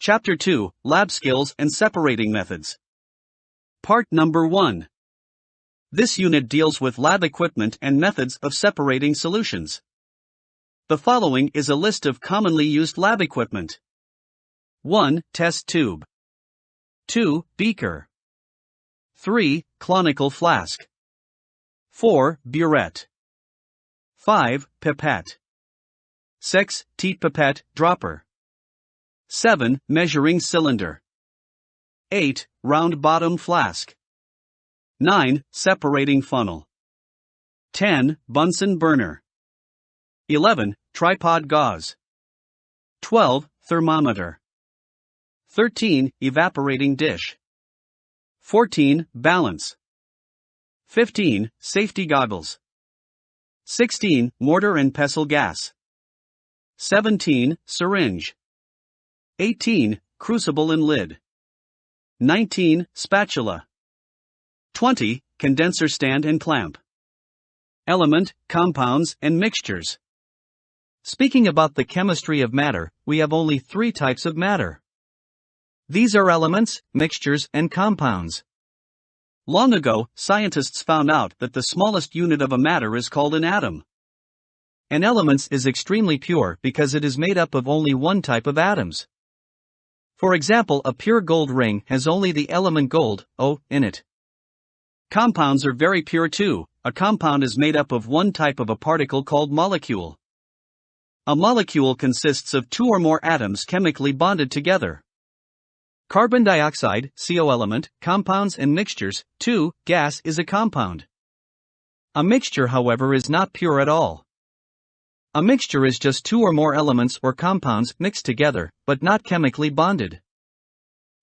Chapter 2, Lab Skills and Separating Methods. Part number 1. This unit deals with lab equipment and methods of separating solutions. The following is a list of commonly used lab equipment. 1. Test tube. 2. Beaker. 3. Clonical flask. 4. Burette. 5. Pipette. 6. Teat pipette, dropper. 7. Measuring cylinder. 8. Round bottom flask. 9. Separating funnel. 10. Bunsen burner. 11. Tripod gauze. 12. Thermometer. 13. Evaporating dish. 14. Balance. 15. Safety goggles. 16. Mortar and pestle gas. 17. Syringe. 18. Crucible and lid. 19. Spatula. 20. Condenser stand and clamp. Element, compounds, and mixtures. Speaking about the chemistry of matter, we have only 3 types of matter. These are elements, mixtures, and compounds. Long ago, scientists found out that the smallest unit of a matter is called an atom. An element is extremely pure because it is made up of only one type of atoms. For example, a pure gold ring has only the element gold, O, in it. Compounds are very pure too. A compound is made up of one type of a particle called molecule. A molecule consists of 2 or more atoms chemically bonded together. Carbon dioxide, CO element, compounds and mixtures. 2. Gas is a compound. A mixture, however, is not pure at all. A mixture is just 2 or more elements or compounds mixed together, but not chemically bonded.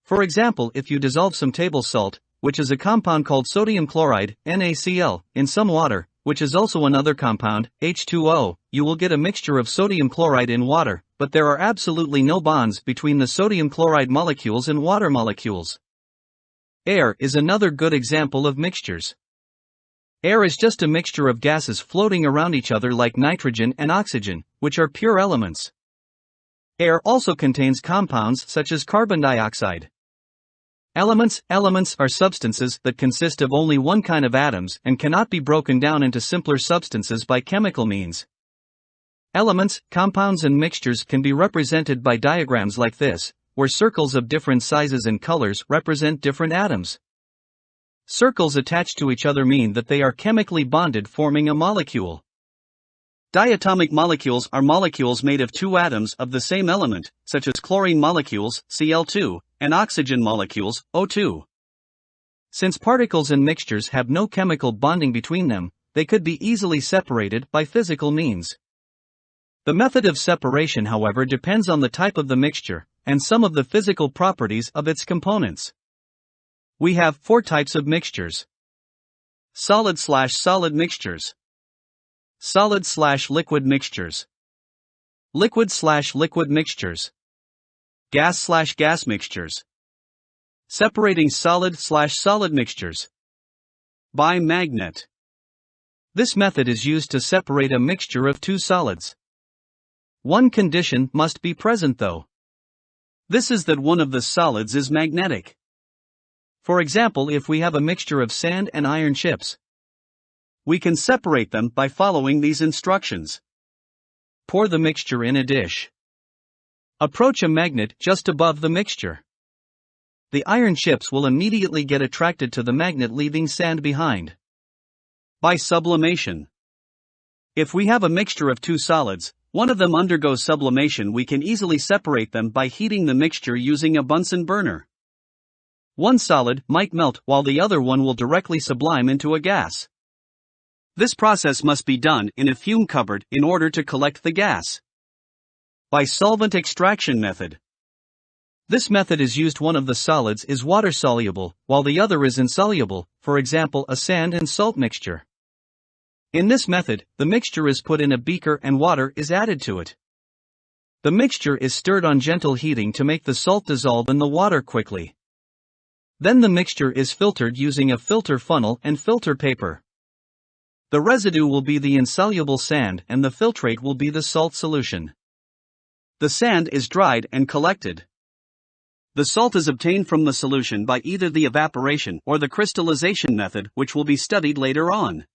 For example, if you dissolve some table salt, which is a compound called sodium chloride, NaCl, in some water, which is also another compound, H2O, you will get a mixture of sodium chloride in water, but there are absolutely no bonds between the sodium chloride molecules and water molecules. Air is another good example of mixtures. Air is just a mixture of gases floating around each other like nitrogen and oxygen, which are pure elements. Air also contains compounds such as carbon dioxide. Elements are substances that consist of only one kind of atoms and cannot be broken down into simpler substances by chemical means. Elements, compounds and mixtures can be represented by diagrams like this, where circles of different sizes and colors represent different atoms. Circles attached to each other mean that they are chemically bonded, forming a molecule. Diatomic molecules are molecules made of 2 atoms of the same element, such as chlorine molecules, Cl2, and oxygen molecules, O2. Since particles and mixtures have no chemical bonding between them, they could be easily separated by physical means. The method of separation, however, depends on the type of the mixture, and some of the physical properties of its components. We have 4 types of mixtures. Solid/solid mixtures. Solid/liquid mixtures. Liquid/liquid mixtures. Gas/gas mixtures. Separating solid/solid mixtures. By magnet. This method is used to separate a mixture of 2 solids. One condition must be present though. This is that one of the solids is magnetic. For example, if we have a mixture of sand and iron chips, we can separate them by following these instructions. Pour the mixture in a dish. Approach a magnet just above the mixture. The iron chips will immediately get attracted to the magnet, leaving sand behind. By sublimation. If we have a mixture of 2 solids, one of them undergoes sublimation, we can easily separate them by heating the mixture using a Bunsen burner. One solid might melt while the other one will directly sublime into a gas. This process must be done in a fume cupboard in order to collect the gas. By solvent extraction method. This method is used one of the solids is water soluble, while the other is insoluble, for example a sand and salt mixture. In this method, the mixture is put in a beaker and water is added to it. The mixture is stirred on gentle heating to make the salt dissolve in the water quickly. Then the mixture is filtered using a filter funnel and filter paper. The residue will be the insoluble sand and the filtrate will be the salt solution. The sand is dried and collected. The salt is obtained from the solution by either the evaporation or the crystallization method, which will be studied later on.